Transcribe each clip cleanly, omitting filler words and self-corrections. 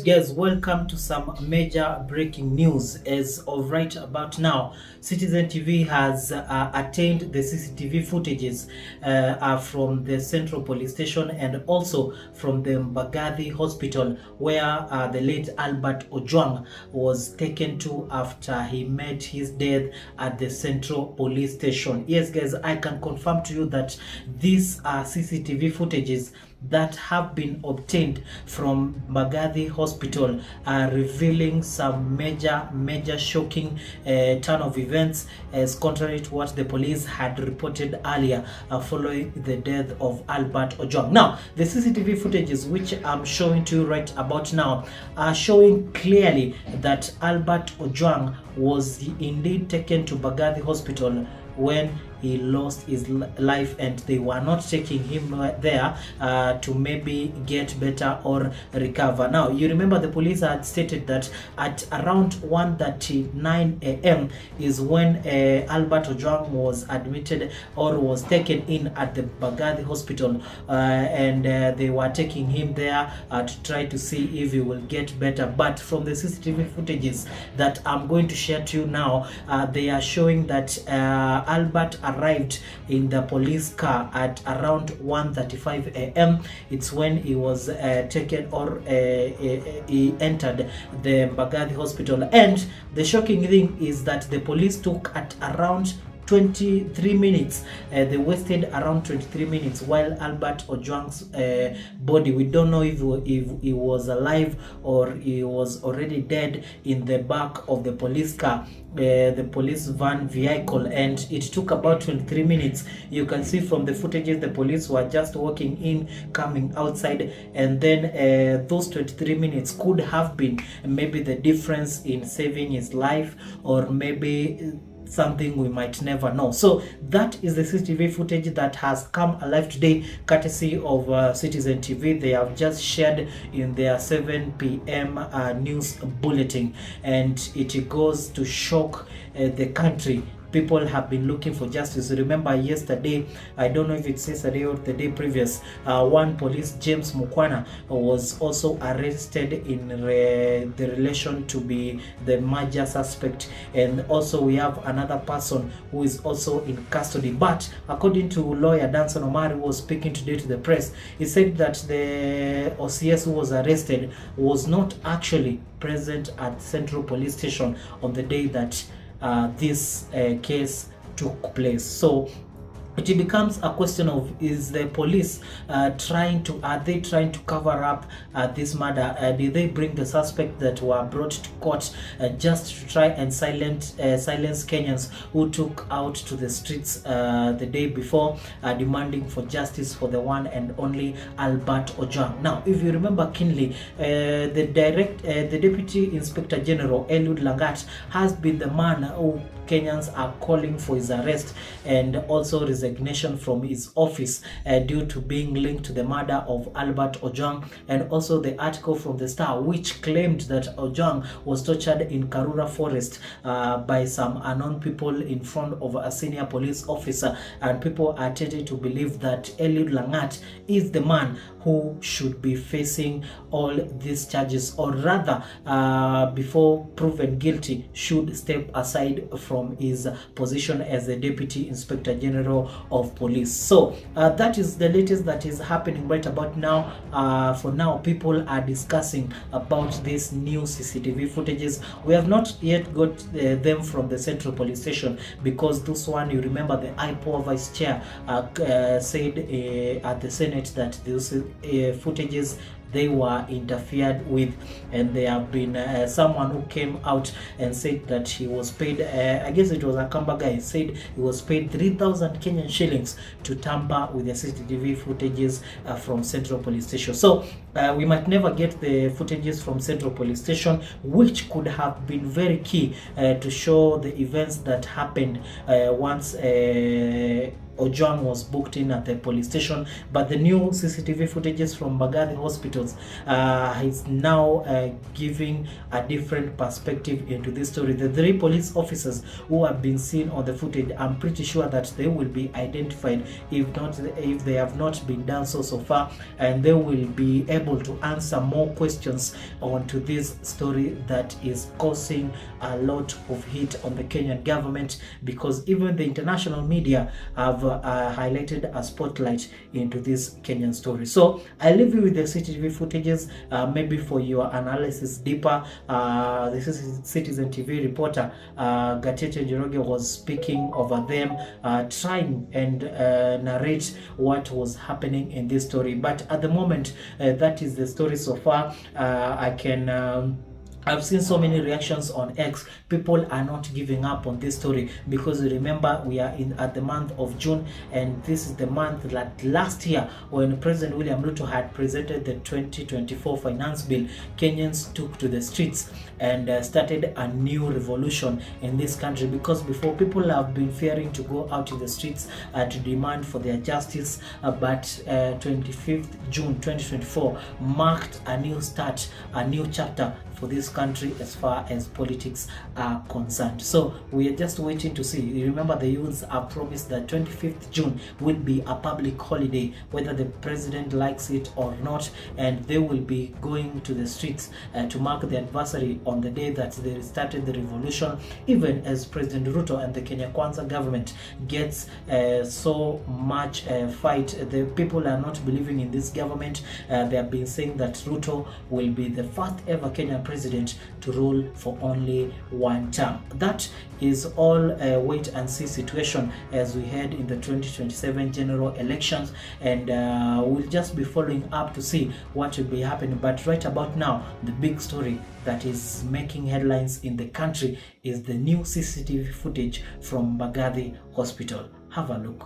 Guys, welcome to some major breaking news. As of right about now, Citizen TV has attained the CCTV footages from the Central Police Station and also from the Mbagathi Hospital, where the late Albert Ojwang was taken to after he met his death at the Central Police Station. Yes, guys, I can confirm to you that these are CCTV footages that have been obtained from Mbagathi Hospital are revealing some major shocking turn of events, as contrary to what the police had reported earlier following the death of Albert Ojwang. Now, the CCTV footages which I'm showing to you right about now are showing clearly that Albert Ojwang was indeed taken to Mbagathi Hospital when he lost his life, and they were not taking him there to maybe get better or recover. Now, you remember the police had stated that at around 1:39 a.m. is when Albert Ojwang was admitted or was taken in at the Mbagathi Hospital, and they were taking him there to try to see if he will get better. But from the CCTV footages that I'm going to share to you now, they are showing that Albert arrived in the police car at around 1:35 a.m. It's when he was taken, or he entered the Mbagathi Hospital. And the shocking thing is that the police took at around 23 minutes. They wasted around 23 minutes while Albert Ojwang's body, we don't know if he was alive or he was already dead, in the back of the police car, the police van vehicle, and it took about 23 minutes. You can see from the footages the police were just walking in, coming outside, and then those 23 minutes could have been maybe the difference in saving his life, or maybe something we might never know. So that is the CCTV footage that has come alive today, courtesy of Citizen TV. They have just shared in their 7 p.m. News bulletin, and it goes to shock the country. People have been looking for justice. Remember yesterday, I don't know if it's yesterday or the day previous, one police, James Mukwana, was also arrested in the relation to be the major suspect. And also we have another person who is also in custody. But according to lawyer Danson Omari, who was speaking today to the press, he said that the OCS who was arrested was not actually present at Central Police Station on the day that this case took place. So it becomes a question of, is the police are they trying to cover up this murder? Did they bring the suspect that were brought to court just to try and silence Kenyans who took out to the streets the day before, demanding for justice for the one and only Albert Ojwang? Now, if you remember keenly, the Deputy Inspector General Eliud Lagat has been the man who Kenyans are calling for his arrest and also resignation from his office due to being linked to the murder of Albert Ojwang, and also the article from the Star which claimed that Ojwang was tortured in Karura Forest by some unknown people in front of a senior police officer, and people are tending to believe that Eliud Lagat is the man who should be facing all these charges, or rather before proven guilty should step aside from his position as the Deputy Inspector General of Police. So that is the latest that is happening right about now. For now, people are discussing about these new CCTV footages. We have not yet got them from the Central Police Station, because this one, you remember the IPOA Vice Chair said at the Senate that those footages, they were interfered with, and there have been someone who came out and said that he was paid, I guess it was a Kamba guy, said he was paid 3,000 Kenyan shillings to tamper with the CCTV footages from Central Police Station. So we might never get the footages from Central Police Station, which could have been very key to show the events that happened once Ojwang was booked in at the police station. But the new CCTV footages from Mbagathi hospitals is now giving a different perspective into this story. The 3 police officers who have been seen on the footage, I'm pretty sure that they will be identified, if they have not been done so far, and they will be able able to answer more questions onto this story that is causing a lot of heat on the Kenyan government, because even the international media have highlighted a spotlight into this Kenyan story. So I leave you with the CCTV footages, maybe for your analysis deeper. This is Citizen TV reporter Gatete Njoroge was speaking over them, trying and narrate what was happening in this story. But at the moment, that is the story so far. I've seen so many reactions on X. People are not giving up on this story, because remember, we are at the month of June, and this is the month that last year, when President William Ruto had presented the 2024 finance bill, Kenyans took to the streets and started a new revolution in this country, because before, people have been fearing to go out in the streets to demand for their justice, but 25th June 2024 marked a new start, a new chapter for this country as far as politics are concerned. So we are just waiting to see. Remember, the youths are promised that 25th June will be a public holiday, whether the president likes it or not, and they will be going to the streets to mark the anniversary on the day that they started the revolution, even as President Ruto and the Kenya Kwanza government gets so much fight. The people are not believing in this government. They have been saying that Ruto will be the first ever Kenyan president to rule for only one term. That is all a wait and see situation as we head in the 2027 general elections, and we'll just be following up to see what will be happening. But right about now, the big story that is making headlines in the country is the new CCTV footage from Mbagathi Hospital. Have a look.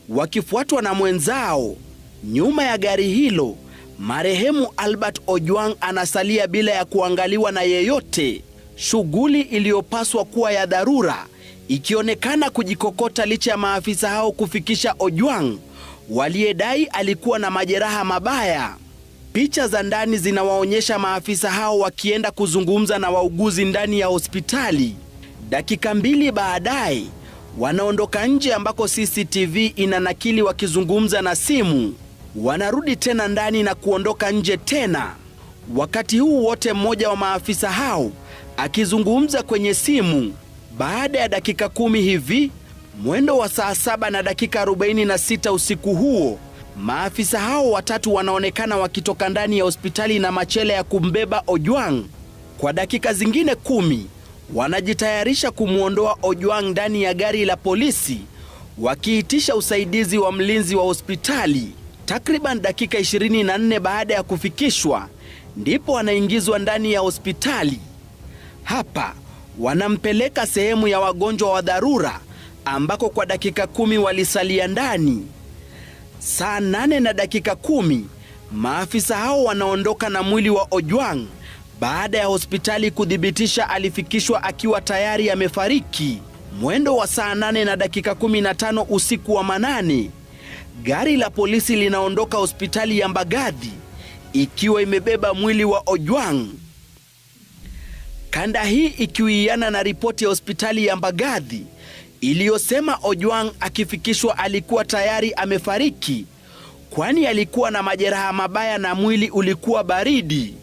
Wakifuatwa na mwenzao, nyuma ya gari hilo, marehemu Albert Ojwang anasalia bila ya kuangaliwa na yeyote. Shughuli iliyopaswa kuwa ya dharura ikionekana kujikokota licha ya maafisa hao kufikisha Ojwang, waliyedai alikuwa na majeraha mabaya. Picha za ndani zinawaonyesha maafisa hao wakienda kuzungumza na wauguzi ndani ya hospitali. Dakika mbili baadaye, wanaondoka nje ambako CCTV inanakili wakizungumza na simu. Wanarudi tena ndani na kuondoka nje tena. Wakati huu wote, mmoja wa maafisa hao akizungumza kwenye simu. Baada ya dakika 10 hivi, mwendo wa saa 7 na dakika 46 usiku huo, maafisa hao watatu wanaonekana wakitoka ndani ya hospitali na machela ya kumbeba Ojwang. Kwa dakika zingine 10, wanajitayarisha kumuondoa Ojwang ndani ya gari la polisi, wakiitisha usaidizi wa mlinzi wa hospitali. Takriban dakika 24 baada ya kufikishwa, ndipo anaingizwa ndani ya hospitali. Hapa wanampeleka sehemu ya wagonjwa wa dharura, ambako kwa dakika 10 walisalia ndani. Saa 8 na dakika 10, maafisa hao wanaondoka na mwili wa Ojwang baada ya hospitali kudhibitisha alifikishwa akiwa tayari amefariki. Mwendo wa saa 8 na dakika 15 usiku wa manane, gari la polisi linaondoka hospitali ya Mbagathi ikiwa imebeba mwili wa Ojwang. Kanda hii ikiwiana na ripoti ya hospitali ya Mbagathi iliyosema Ojwang akifikishwa alikuwa tayari amefariki, kwani alikuwa na majeraha mabaya na mwili ulikuwa baridi.